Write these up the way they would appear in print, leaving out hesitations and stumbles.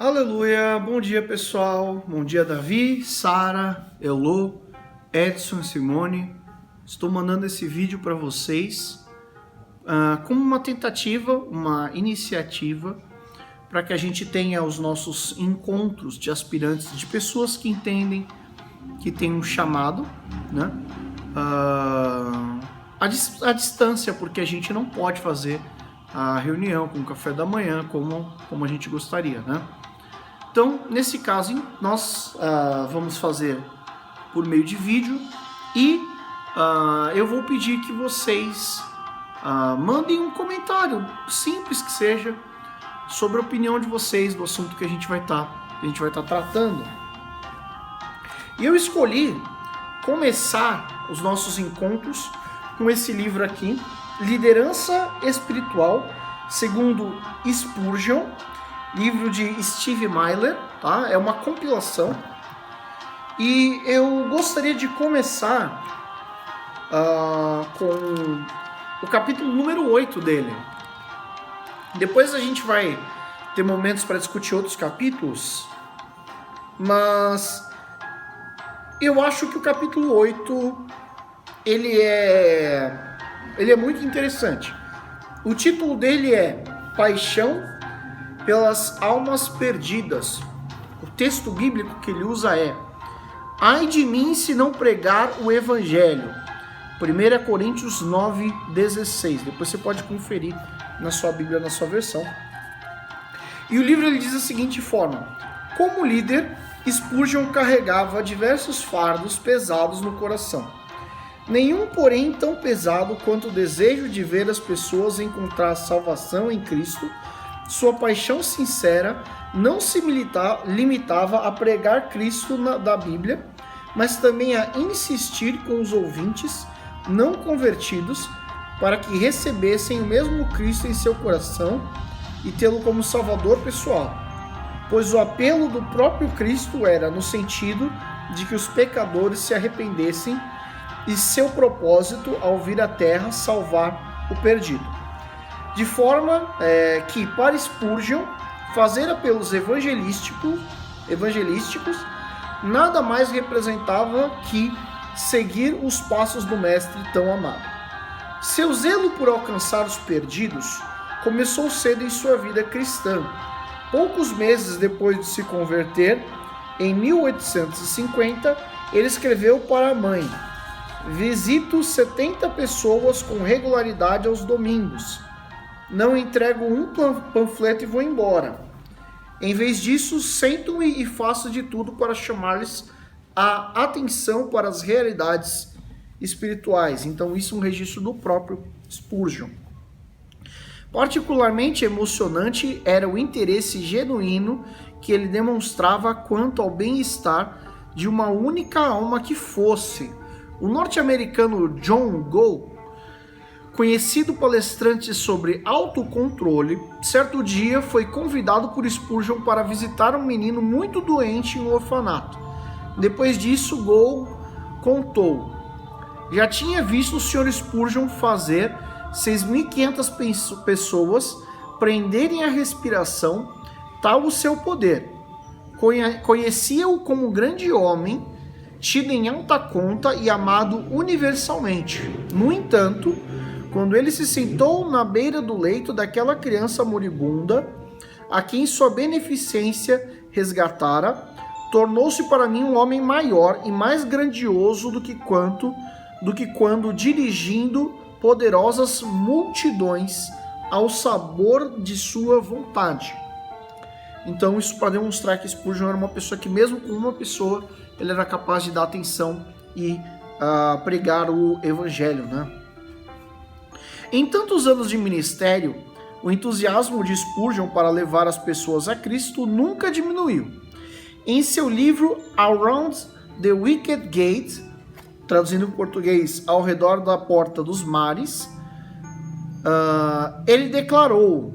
Aleluia, bom dia pessoal, bom dia Davi, Sara, Elô, Edson, Simone. Estou mandando esse vídeo para vocês como uma tentativa, uma iniciativa para que a gente tenha os nossos encontros de aspirantes, de pessoas que entendem que tem um chamado, né? À distância, porque a gente não pode fazer a reunião com o café da manhã como a gente gostaria, né? Então, nesse caso, nós vamos fazer por meio de vídeo e eu vou pedir que vocês mandem um comentário, simples que seja, sobre a opinião de vocês do assunto que a gente vai estar tratando. E eu escolhi começar os nossos encontros com esse livro aqui, Liderança Espiritual, segundo Spurgeon, livro de Steve Myler, tá? É uma compilação. E eu gostaria de começar com o capítulo número 8 dele. Depois a gente vai ter momentos para discutir outros capítulos, mas eu acho que o capítulo 8 ele é muito interessante. O título dele é Paixão pelas Almas Perdidas. O texto bíblico que ele usa é: ai de mim se não pregar o Evangelho. 1 Coríntios 9:16. Depois você pode conferir na sua Bíblia, na sua versão. E o livro ele diz da seguinte forma: como líder, Spurgeon carregava diversos fardos pesados no coração. Nenhum, porém, tão pesado quanto o desejo de ver as pessoas encontrar salvação em Cristo. Sua paixão sincera não se limitava a pregar Cristo da Bíblia, mas também a insistir com os ouvintes não convertidos para que recebessem o mesmo Cristo em seu coração e tê-lo como Salvador pessoal, pois o apelo do próprio Cristo era no sentido de que os pecadores se arrependessem e seu propósito ao vir à terra salvar o perdido. De forma que, para Spurgeon, fazer apelos evangelísticos nada mais representava que seguir os passos do Mestre tão amado. Seu zelo por alcançar os perdidos começou cedo em sua vida cristã. Poucos meses depois de se converter, em 1850, ele escreveu para a mãe: visito 70 pessoas com regularidade aos domingos. Não entrego um panfleto e vou embora. Em vez disso, sento-me e faço de tudo para chamar-lhes a atenção para as realidades espirituais. Então, isso é um registro do próprio Spurgeon. Particularmente emocionante era o interesse genuíno que ele demonstrava quanto ao bem-estar de uma única alma que fosse. O norte-americano John Gall, conhecido palestrante sobre autocontrole, certo dia foi convidado por Spurgeon para visitar um menino muito doente em um orfanato. Depois disso, Gall contou: já tinha visto o Sr. Spurgeon fazer 6.500 pessoas prenderem a respiração, tal o seu poder. Conhecia-o como um grande homem, tido em alta conta e amado universalmente. No entanto, quando ele se sentou na beira do leito daquela criança moribunda, a quem sua beneficência resgatara, tornou-se para mim um homem maior e mais grandioso do que quando dirigindo poderosas multidões ao sabor de sua vontade. Então, isso para demonstrar que Spurgeon era uma pessoa que, mesmo com uma pessoa, ele era capaz de dar atenção e pregar o evangelho, né? Em tantos anos de ministério, o entusiasmo de Spurgeon para levar as pessoas a Cristo nunca diminuiu. Em seu livro Around the Wicket Gate, traduzindo em português, Ao Redor da Porta dos Mares, ele declarou: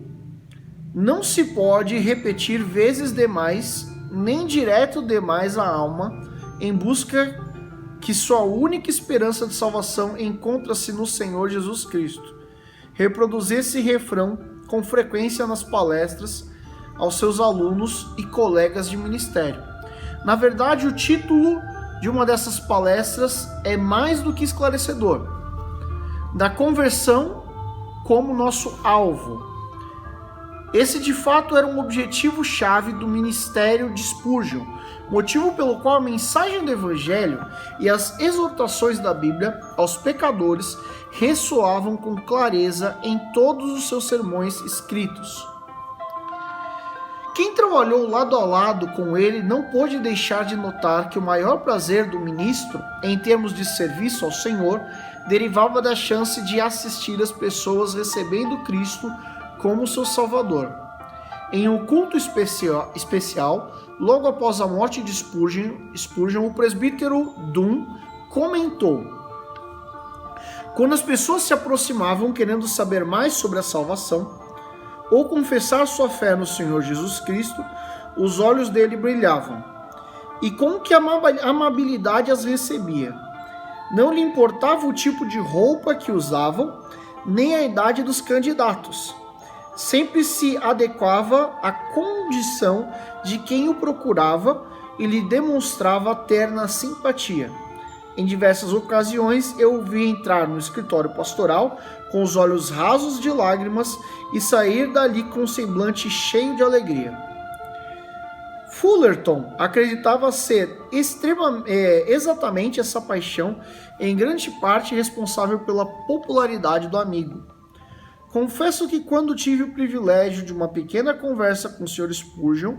não se pode repetir vezes demais, nem direto demais a alma, em busca que sua única esperança de salvação encontra-se no Senhor Jesus Cristo. Reproduzir esse refrão com frequência nas palestras, aos seus alunos e colegas de ministério. Na verdade, o título de uma dessas palestras é mais do que esclarecedor: da conversão como nosso alvo. Esse de fato era um objetivo-chave do ministério de Spurgeon, motivo pelo qual a mensagem do Evangelho e as exortações da Bíblia aos pecadores ressoavam com clareza em todos os seus sermões escritos. Quem trabalhou lado a lado com ele não pôde deixar de notar que o maior prazer do ministro, em termos de serviço ao Senhor, derivava da chance de assistir as pessoas recebendo Cristo como seu Salvador. Em um culto especial, logo após a morte de Spurgeon, o presbítero Dunn comentou: quando as pessoas se aproximavam querendo saber mais sobre a salvação ou confessar sua fé no Senhor Jesus Cristo, os olhos dele brilhavam, e com que amabilidade as recebia. Não lhe importava o tipo de roupa que usavam, nem a idade dos candidatos. Sempre se adequava à condição de quem o procurava e lhe demonstrava terna simpatia. Em diversas ocasiões eu o vi entrar no escritório pastoral com os olhos rasos de lágrimas e sair dali com um semblante cheio de alegria. Fullerton acreditava ser exatamente essa paixão, em grande parte responsável pela popularidade do amigo. Confesso que quando tive o privilégio de uma pequena conversa com o Sr. Spurgeon,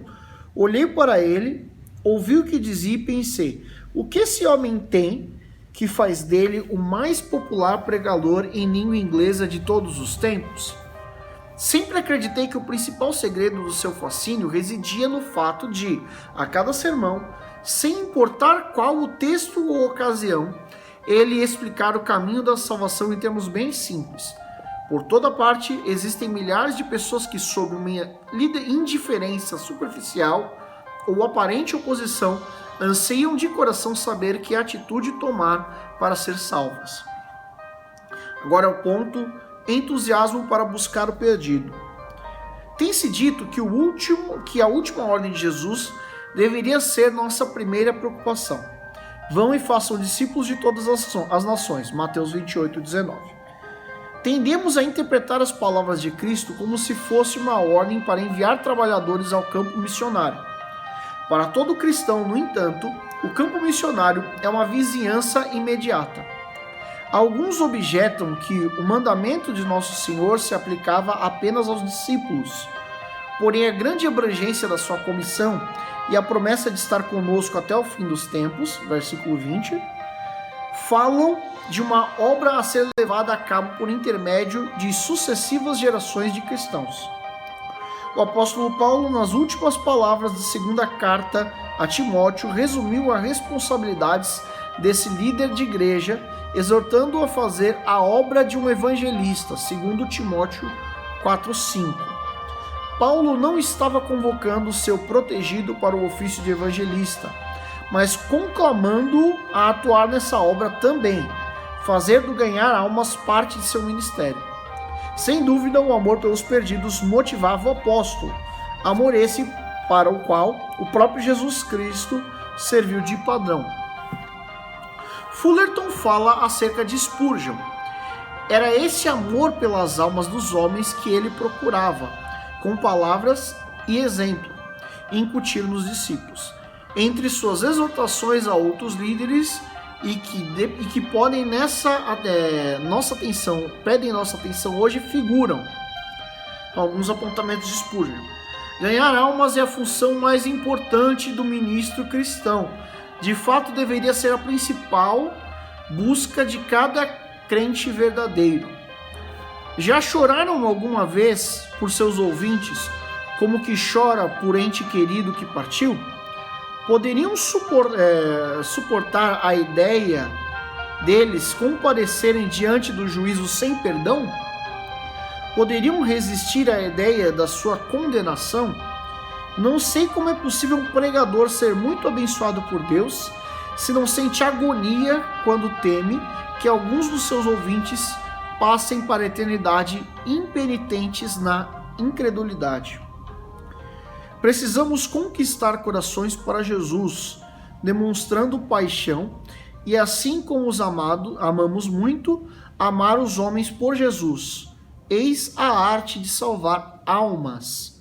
olhei para ele, ouvi o que dizia e pensei: o que esse homem tem que faz dele o mais popular pregador em língua inglesa de todos os tempos? Sempre acreditei que o principal segredo do seu fascínio residia no fato de, a cada sermão, sem importar qual o texto ou ocasião, ele explicar o caminho da salvação em termos bem simples. Por toda parte, existem milhares de pessoas que, sob uma indiferença superficial ou aparente oposição, anseiam de coração saber que atitude tomar para ser salvas. Agora é o ponto: entusiasmo para buscar o perdido. Tem-se dito que a última ordem de Jesus deveria ser nossa primeira preocupação. Vão e façam discípulos de todas as nações. Mateus 28:19. Tendemos a interpretar as palavras de Cristo como se fosse uma ordem para enviar trabalhadores ao campo missionário. Para todo cristão, no entanto, o campo missionário é uma vizinhança imediata. Alguns objetam que o mandamento de Nosso Senhor se aplicava apenas aos discípulos. Porém, a grande abrangência da sua comissão e a promessa de estar conosco até o fim dos tempos, versículo 20, falam de uma obra a ser levada a cabo por intermédio de sucessivas gerações de cristãos. O apóstolo Paulo, nas últimas palavras da segunda carta a Timóteo, resumiu as responsabilidades desse líder de igreja, exortando-o a fazer a obra de um evangelista, segundo Timóteo 4:5. Paulo não estava convocando seu protegido para o ofício de evangelista, mas conclamando-o a atuar nessa obra também, fazendo ganhar almas parte de seu ministério. Sem dúvida, o amor pelos perdidos motivava o apóstolo, amor esse para o qual o próprio Jesus Cristo serviu de padrão. Fullerton fala acerca de Spurgeon. Era esse amor pelas almas dos homens que ele procurava, com palavras e exemplo, incutir nos discípulos. Entre suas exortações a outros líderes que podem pedem nossa atenção hoje, figuram alguns apontamentos de Spurgeon. Ganhar almas é a função mais importante do ministro cristão. De fato, deveria ser a principal busca de cada crente verdadeiro. Já choraram alguma vez por seus ouvintes, como que chora por ente querido que partiu? Poderiam suportar a ideia deles comparecerem diante do juízo sem perdão? Poderiam resistir à ideia da sua condenação? Não sei como é possível um pregador ser muito abençoado por Deus se não sente agonia quando teme que alguns dos seus ouvintes passem para a eternidade impenitentes na incredulidade. Precisamos conquistar corações para Jesus, demonstrando paixão e, assim como os amamos muito, amar os homens por Jesus. Eis a arte de salvar almas.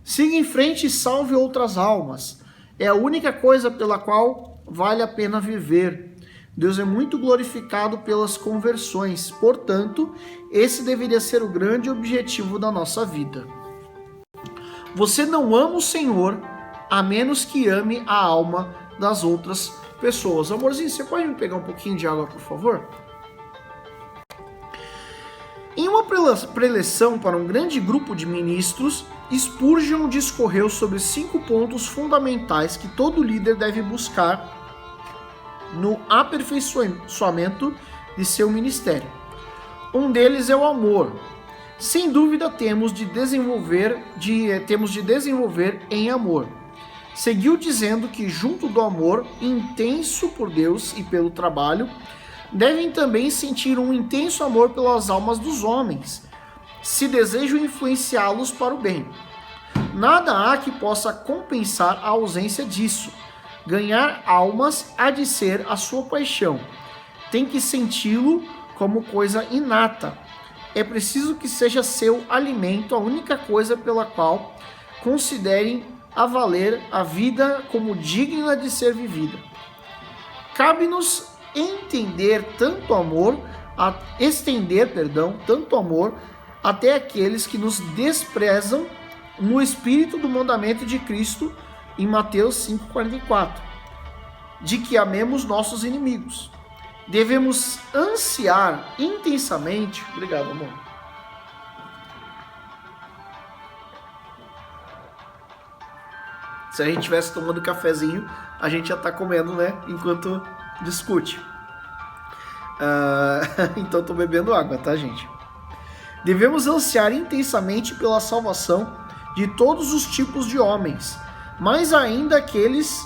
Siga em frente e salve outras almas. É a única coisa pela qual vale a pena viver. Deus é muito glorificado pelas conversões. Portanto, esse deveria ser o grande objetivo da nossa vida. Você não ama o Senhor a menos que ame a alma das outras pessoas. Amorzinho, você pode me pegar um pouquinho de água, por favor? Em uma preleção para um grande grupo de ministros, Spurgeon discorreu sobre 5 pontos fundamentais que todo líder deve buscar no aperfeiçoamento de seu ministério. Um deles é o amor. Sem dúvida temos de desenvolver em amor. Seguiu dizendo que junto do amor intenso por Deus e pelo trabalho, devem também sentir um intenso amor pelas almas dos homens, se desejam influenciá-los para o bem. Nada há que possa compensar a ausência disso. Ganhar almas há de ser a sua paixão. Tem que senti-lo como coisa inata. É preciso que seja seu alimento, a única coisa pela qual considerem a valer a vida como digna de ser vivida. Cabe-nos estender tanto amor até aqueles que nos desprezam no espírito do mandamento de Cristo em Mateus 5,44, de que amemos nossos inimigos. Devemos ansiar intensamente. Obrigado, amor. Se a gente estivesse tomando cafezinho, a gente já está comendo, né? Enquanto discute. Então estou bebendo água, tá, gente? Devemos ansiar intensamente pela salvação de todos os tipos de homens, mais ainda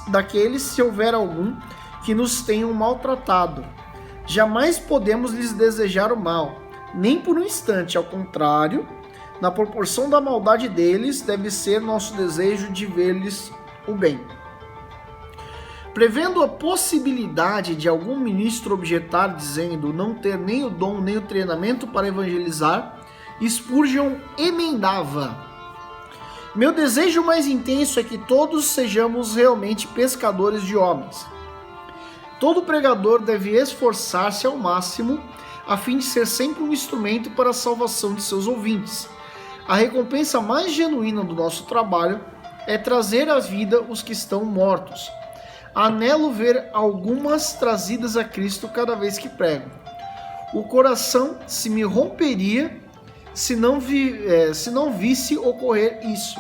daqueles se houver algum que nos tenham maltratado. Jamais podemos lhes desejar o mal, nem por um instante, ao contrário, na proporção da maldade deles, deve ser nosso desejo de ver-lhes o bem. Prevendo a possibilidade de algum ministro objetar dizendo não ter nem o dom nem o treinamento para evangelizar, Spurgeon emendava: meu desejo mais intenso é que todos sejamos realmente pescadores de homens. Todo pregador deve esforçar-se ao máximo a fim de ser sempre um instrumento para a salvação de seus ouvintes. A recompensa mais genuína do nosso trabalho é trazer à vida os que estão mortos. Anelo ver algumas trazidas a Cristo cada vez que prego. O coração se me romperia se não visse ocorrer isso.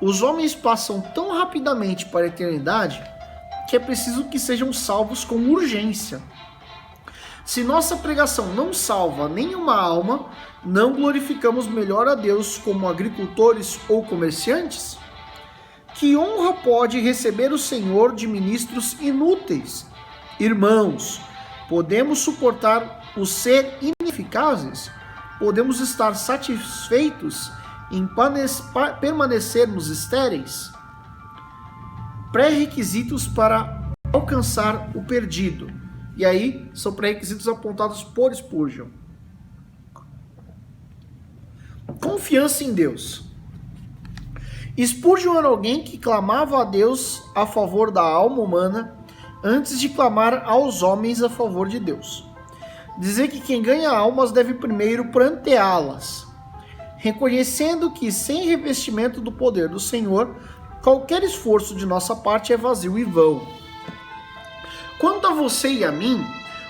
Os homens passam tão rapidamente para a eternidade que é preciso que sejam salvos com urgência. Se nossa pregação não salva nenhuma alma, não glorificamos melhor a Deus como agricultores ou comerciantes? Que honra pode receber o Senhor de ministros inúteis? Irmãos, podemos suportar o ser ineficazes? Podemos estar satisfeitos em permanecermos estéreis? Pré-requisitos para alcançar o perdido. E aí, são pré-requisitos apontados por Spurgeon. Confiança em Deus. Spurgeon era alguém que clamava a Deus a favor da alma humana antes de clamar aos homens a favor de Deus. Dizer que quem ganha almas deve primeiro pranteá-las, reconhecendo que sem revestimento do poder do Senhor, qualquer esforço de nossa parte é vazio e vão. Quanto a você e a mim,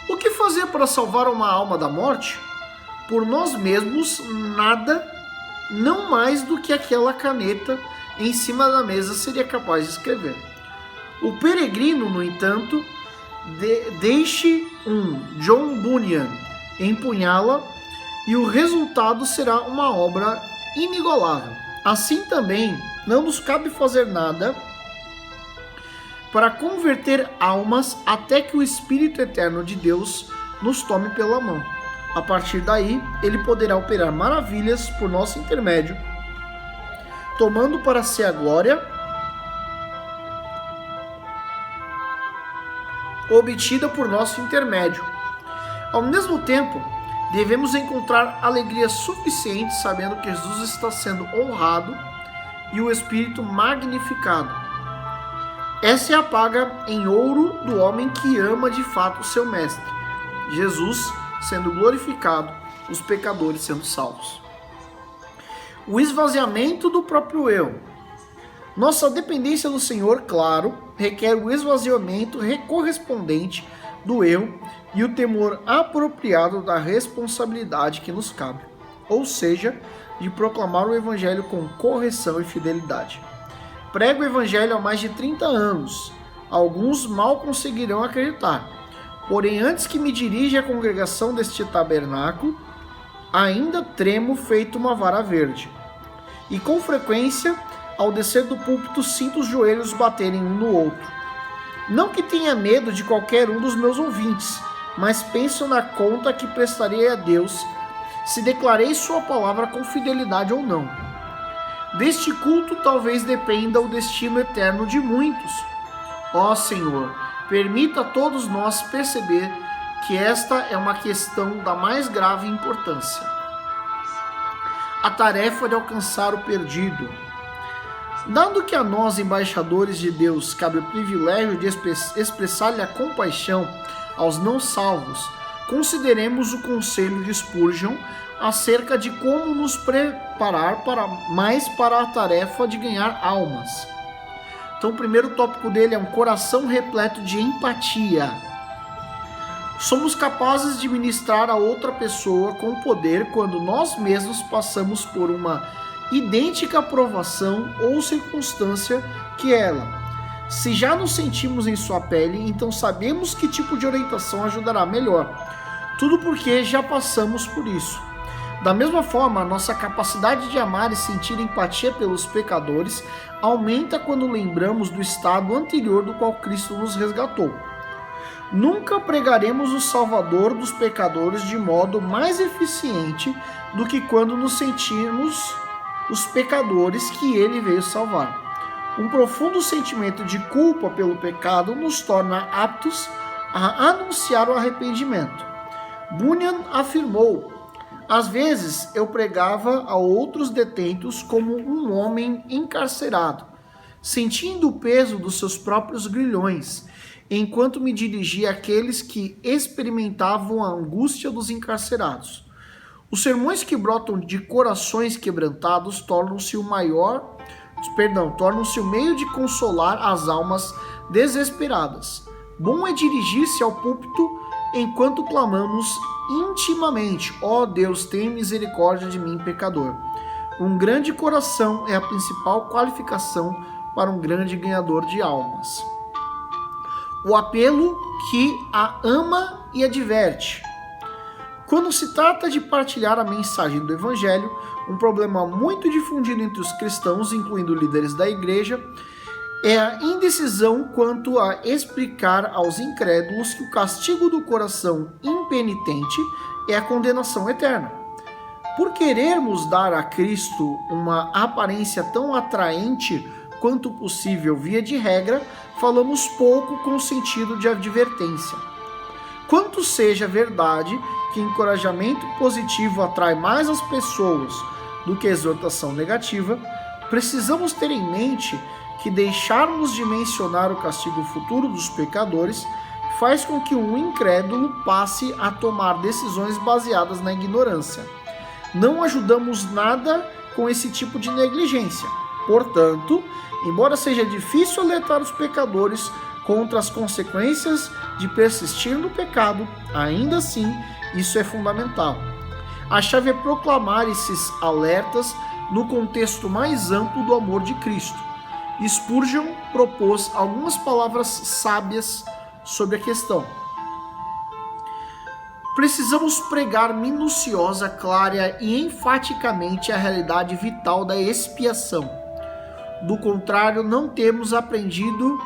o que fazer para salvar uma alma da morte? Por nós mesmos, nada, não mais do que aquela caneta em cima da mesa seria capaz de escrever. O peregrino, no entanto, deixe um John Bunyan empunhá-la e o resultado será uma obra inigualável. Assim também, não nos cabe fazer nada para converter almas até que o Espírito Eterno de Deus nos tome pela mão. A partir daí, ele poderá operar maravilhas por nosso intermédio, tomando para si a glória obtida por nosso intermédio. Ao mesmo tempo, devemos encontrar alegria suficiente sabendo que Jesus está sendo honrado e o Espírito magnificado. Essa é a paga em ouro do homem que ama de fato o seu Mestre, Jesus sendo glorificado, os pecadores sendo salvos. O esvaziamento do próprio eu. Nossa dependência do Senhor, claro, requer o esvaziamento correspondente do eu e o temor apropriado da responsabilidade que nos cabe, ou seja, de proclamar o Evangelho com correção e fidelidade. Prego o Evangelho há mais de 30 anos. Alguns mal conseguirão acreditar. Porém, antes que me dirija à congregação deste tabernáculo, ainda tremo feito uma vara verde. E com frequência, ao descer do púlpito, sinto os joelhos baterem um no outro. Não que tenha medo de qualquer um dos meus ouvintes, mas penso na conta que prestarei a Deus se declarei sua palavra com fidelidade ou não. Deste culto talvez dependa o destino eterno de muitos. Ó Senhor, permita a todos nós perceber que esta é uma questão da mais grave importância. A tarefa de alcançar o perdido. Dado que a nós, embaixadores de Deus, cabe o privilégio de expressar-lhe a compaixão aos não salvos, consideremos o conselho de Spurgeon acerca de como nos preparar para a tarefa de ganhar almas. Então, o primeiro tópico dele é um coração repleto de empatia. Somos capazes de ministrar a outra pessoa com poder quando nós mesmos passamos por uma idêntica provação ou circunstância que ela. Se já nos sentimos em sua pele, então sabemos que tipo de orientação ajudará melhor. Tudo porque já passamos por isso. Da mesma forma, nossa capacidade de amar e sentir empatia pelos pecadores aumenta quando lembramos do estado anterior do qual Cristo nos resgatou. Nunca pregaremos o Salvador dos pecadores de modo mais eficiente do que quando nos sentirmos os pecadores que ele veio salvar. Um profundo sentimento de culpa pelo pecado nos torna aptos a anunciar o arrependimento. Bunyan afirmou: às vezes eu pregava a outros detentos como um homem encarcerado, sentindo o peso dos seus próprios grilhões, enquanto me dirigia àqueles que experimentavam a angústia dos encarcerados. Os sermões que brotam de corações quebrantados tornam-se o meio de consolar as almas desesperadas. Bom é dirigir-se ao púlpito enquanto clamamos intimamente: ó Deus, tem misericórdia de mim, pecador. Um grande coração é a principal qualificação para um grande ganhador de almas. O apelo que a ama e adverte. Quando se trata de partilhar a mensagem do Evangelho, um problema muito difundido entre os cristãos, incluindo líderes da igreja, é a indecisão quanto a explicar aos incrédulos que o castigo do coração impenitente é a condenação eterna. Por querermos dar a Cristo uma aparência tão atraente quanto possível via de regra, falamos pouco com sentido de advertência. Quanto seja verdade que encorajamento positivo atrai mais as pessoas do que exortação negativa, precisamos ter em mente que deixarmos de mencionar o castigo futuro dos pecadores faz com que um incrédulo passe a tomar decisões baseadas na ignorância. Não ajudamos nada com esse tipo de negligência. Portanto, embora seja difícil alertar os pecadores contra as consequências de persistir no pecado, ainda assim, isso é fundamental. A chave é proclamar esses alertas no contexto mais amplo do amor de Cristo. Spurgeon propôs algumas palavras sábias sobre a questão. Precisamos pregar minuciosa, clara e enfaticamente a realidade vital da expiação. Do contrário, não temos aprendido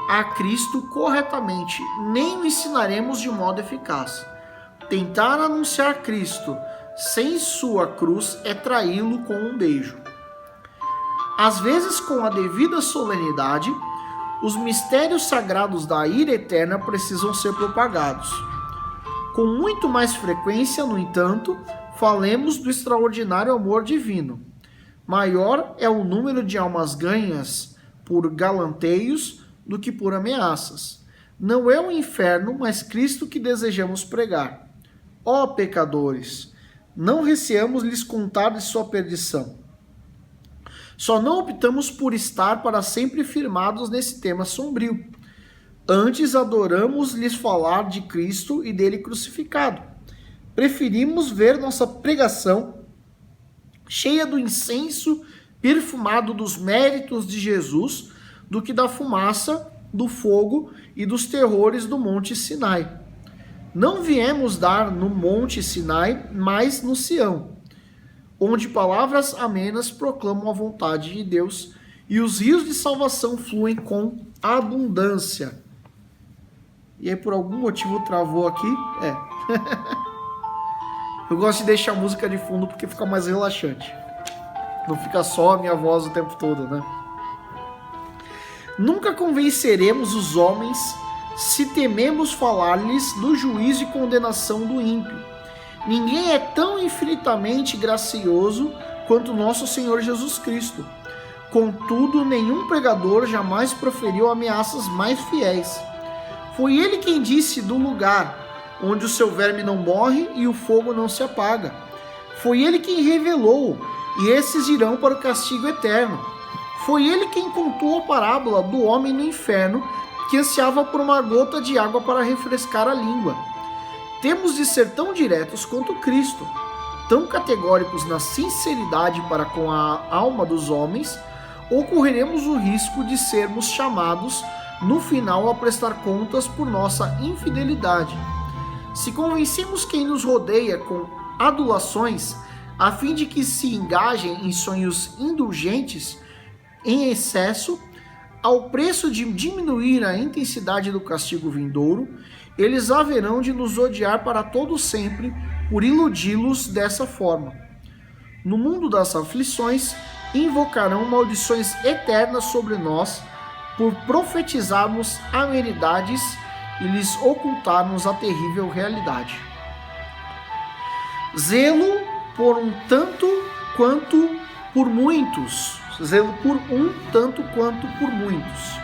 a Cristo corretamente, nem o ensinaremos de modo eficaz. Tentar anunciar Cristo sem sua cruz é traí-lo com um beijo. Às vezes, com a devida solenidade, os mistérios sagrados da ira eterna precisam ser propagados. Com muito mais frequência, no entanto, falemos do extraordinário amor divino. Maior é o número de almas ganhas por galanteios do que por ameaças. Não é o inferno, mas Cristo que desejamos pregar. Ó pecadores, não receamos lhes contar de sua perdição. Só não optamos por estar para sempre firmados nesse tema sombrio. Antes adoramos lhes falar de Cristo e dele crucificado. Preferimos ver nossa pregação cheia do incenso perfumado dos méritos de Jesus do que da fumaça, do fogo e dos terrores do Monte Sinai. Não viemos dar no Monte Sinai, mas no Sião, onde palavras amenas proclamam a vontade de Deus e os rios de salvação fluem com abundância. E aí por algum motivo travou aqui? Eu gosto de deixar a música de fundo porque fica mais relaxante. Não fica só a minha voz o tempo todo, né? Nunca convenceremos os homens se tememos falar-lhes do juízo e condenação do ímpio. Ninguém é tão infinitamente gracioso quanto nosso Senhor Jesus Cristo. Contudo, nenhum pregador jamais proferiu ameaças mais fiéis. Foi ele quem disse do lugar onde o seu verme não morre e o fogo não se apaga. Foi ele quem revelou, e esses irão para o castigo eterno. Foi ele quem contou a parábola do homem no inferno, que ansiava por uma gota de água para refrescar a língua. Temos de ser tão diretos quanto Cristo, tão categóricos na sinceridade para com a alma dos homens, ou correremos o risco de sermos chamados no final a prestar contas por nossa infidelidade. Se convencemos quem nos rodeia com adulações, a fim de que se engajem em sonhos indulgentes, em excesso, ao preço de diminuir a intensidade do castigo vindouro, eles haverão de nos odiar para todo sempre por iludi-los dessa forma. No mundo das aflições, invocarão maldições eternas sobre nós por profetizarmos amenidades e lhes ocultarmos a terrível realidade. Zelo por um tanto quanto por muitos. Zelo por um tanto quanto por muitos.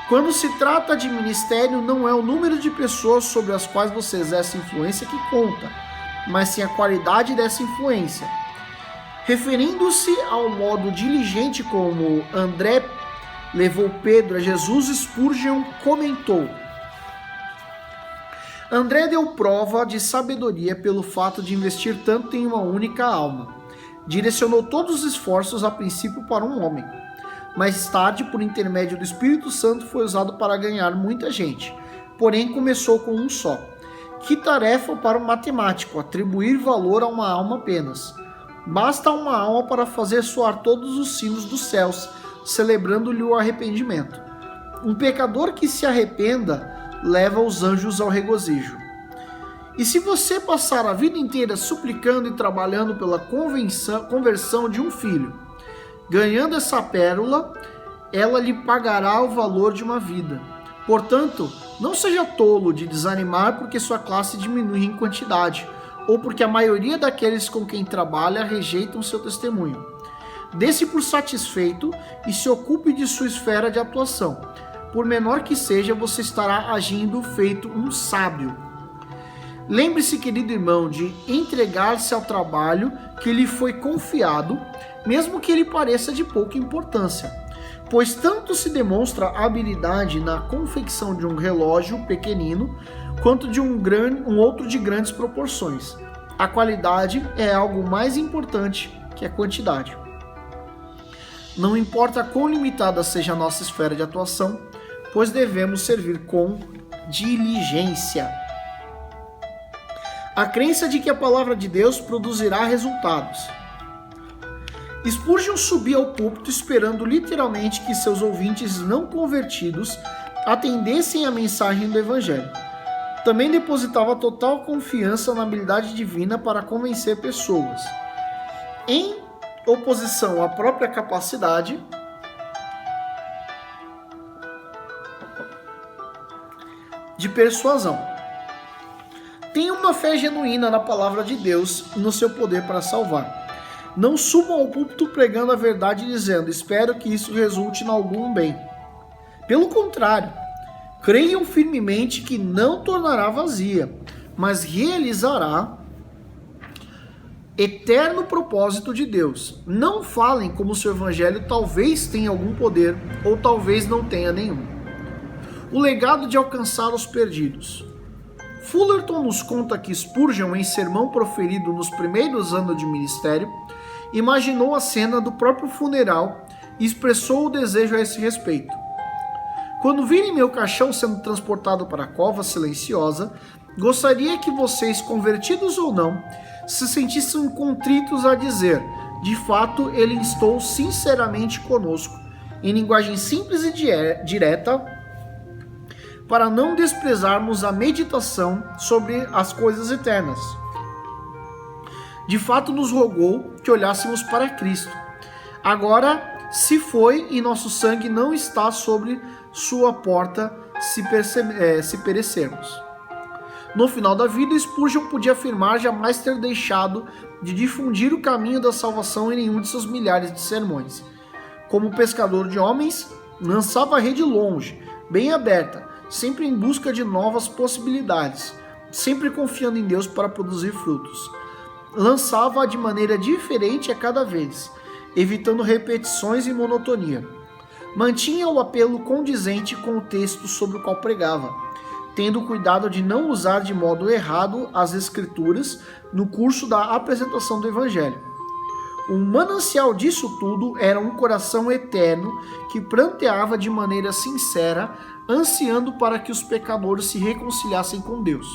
Quando se trata de ministério, não é o número de pessoas sobre as quais você exerce influência que conta, mas sim a qualidade dessa influência. Referindo-se ao modo diligente como André levou Pedro a Jesus, Spurgeon comentou: André deu prova de sabedoria pelo fato de investir tanto em uma única alma. Direcionou todos os esforços a princípio para um homem. Mais tarde, por intermédio do Espírito Santo, foi usado para ganhar muita gente. Porém, começou com um só. Que tarefa para um matemático, atribuir valor a uma alma apenas. Basta uma alma para fazer soar todos os sinos dos céus, celebrando-lhe o arrependimento. Um pecador que se arrependa leva os anjos ao regozijo. E se você passar a vida inteira suplicando e trabalhando pela conversão de um filho, ganhando essa pérola, ela lhe pagará o valor de uma vida. Portanto, não seja tolo de desanimar porque sua classe diminui em quantidade, ou porque a maioria daqueles com quem trabalha rejeitam seu testemunho. Dê-se por satisfeito e se ocupe de sua esfera de atuação. Por menor que seja, você estará agindo feito um sábio. Lembre-se, querido irmão, de entregar-se ao trabalho que lhe foi confiado, mesmo que ele pareça de pouca importância, pois tanto se demonstra habilidade na confecção de um relógio pequenino, quanto de um outro de grandes proporções. A qualidade é algo mais importante que a quantidade. Não importa quão limitada seja a nossa esfera de atuação, pois devemos servir com diligência. A crença de que a palavra de Deus produzirá resultados. Spurgeon subia ao púlpito esperando literalmente que seus ouvintes não convertidos atendessem à mensagem do Evangelho. Também depositava total confiança na habilidade divina para convencer pessoas. Em oposição à própria capacidade, de persuasão. Tenha uma fé genuína na palavra de Deus e no seu poder para salvar. Não subam ao púlpito pregando a verdade dizendo, espero que isso resulte em algum bem. Pelo contrário, creiam firmemente que não tornará vazia, mas realizará eterno propósito de Deus. Não falem como se o evangelho talvez tenha algum poder ou talvez não tenha nenhum. O legado de alcançar os perdidos. Fullerton nos conta que Spurgeon, em sermão proferido nos primeiros anos de ministério, imaginou a cena do próprio funeral e expressou o desejo a esse respeito. Quando virem meu caixão sendo transportado para a cova silenciosa, gostaria que vocês, convertidos ou não, se sentissem contritos a dizer, de fato, ele instou sinceramente conosco, em linguagem simples e direta, para não desprezarmos a meditação sobre as coisas eternas. De fato, nos rogou que olhássemos para Cristo. Agora se foi e nosso sangue não está sobre sua porta se perecermos. No final da vida, Spurgeon podia afirmar jamais ter deixado de difundir o caminho da salvação em nenhum de seus milhares de sermões. Como pescador de homens, lançava a rede longe, bem aberta, sempre em busca de novas possibilidades, sempre confiando em Deus para produzir frutos. Lançava-a de maneira diferente a cada vez, evitando repetições e monotonia. Mantinha o apelo condizente com o texto sobre o qual pregava, tendo cuidado de não usar de modo errado as Escrituras no curso da apresentação do Evangelho. O manancial disso tudo era um coração eterno que pranteava de maneira sincera, ansiando para que os pecadores se reconciliassem com Deus.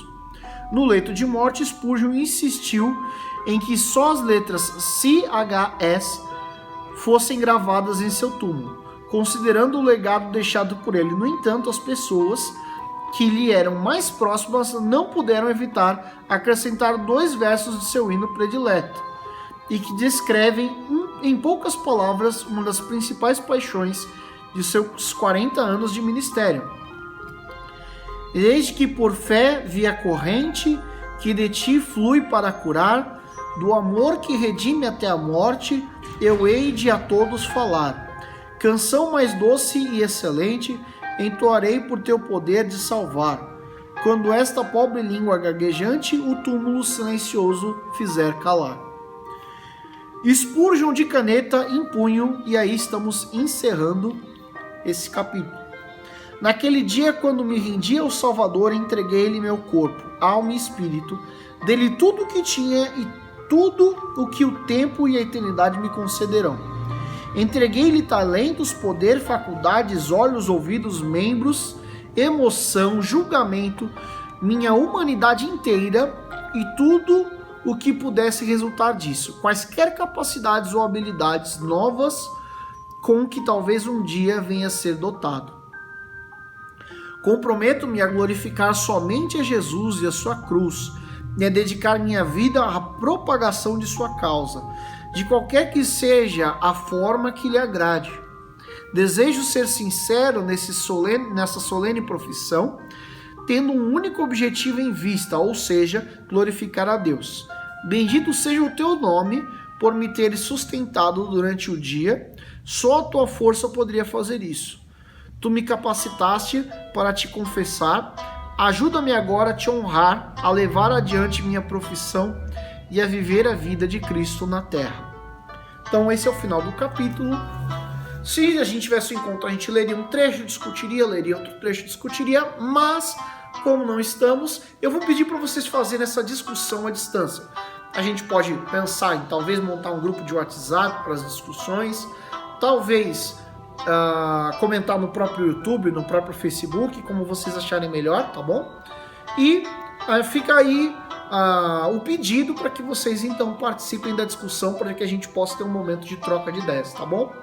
No leito de morte, Spurgeon insistiu em que só as letras CHS fossem gravadas em seu túmulo, considerando o legado deixado por ele. No entanto, as pessoas que lhe eram mais próximas não puderam evitar acrescentar 2 versos de seu hino predileto, e que descrevem, em poucas palavras, uma das principais paixões de seus 40 anos de ministério. Desde que por fé vi a corrente que de ti flui para curar, do amor que redime até a morte, eu hei de a todos falar. Canção mais doce e excelente, entoarei por teu poder de salvar, quando esta pobre língua gaguejante o túmulo silencioso fizer calar. Spurgeon de caneta em punho, e aí estamos encerrando esse capítulo. Naquele dia, quando me rendi ao Salvador, entreguei-lhe meu corpo, alma e espírito, dele tudo o que tinha e tudo o que o tempo e a eternidade me concederão. Entreguei-lhe talentos, poder, faculdades, olhos, ouvidos, membros, emoção, julgamento, minha humanidade inteira e tudo o que pudesse resultar disso, quaisquer capacidades ou habilidades novas com que talvez um dia venha a ser dotado. Comprometo-me a glorificar somente a Jesus e a sua cruz, e a dedicar minha vida à propagação de sua causa, de qualquer que seja a forma que lhe agrade. Desejo ser sincero nessa solene profissão, tendo um único objetivo em vista, ou seja, glorificar a Deus. Bendito seja o teu nome por me teres sustentado durante o dia, só a tua força poderia fazer isso. Tu me capacitaste para te confessar, ajuda-me agora a te honrar, a levar adiante minha profissão e a viver a vida de Cristo na terra. Então esse é o final do capítulo. Se a gente tivesse um encontro, a gente leria um trecho, discutiria, leria outro trecho, discutiria, mas como não estamos, eu vou pedir para vocês fazerem essa discussão à distância. A gente pode pensar em talvez montar um grupo de WhatsApp para as discussões, talvez comentar no próprio YouTube, no próprio Facebook, como vocês acharem melhor, tá bom? E fica aí o pedido para que vocês então participem da discussão, para que a gente possa ter um momento de troca de ideias, tá bom?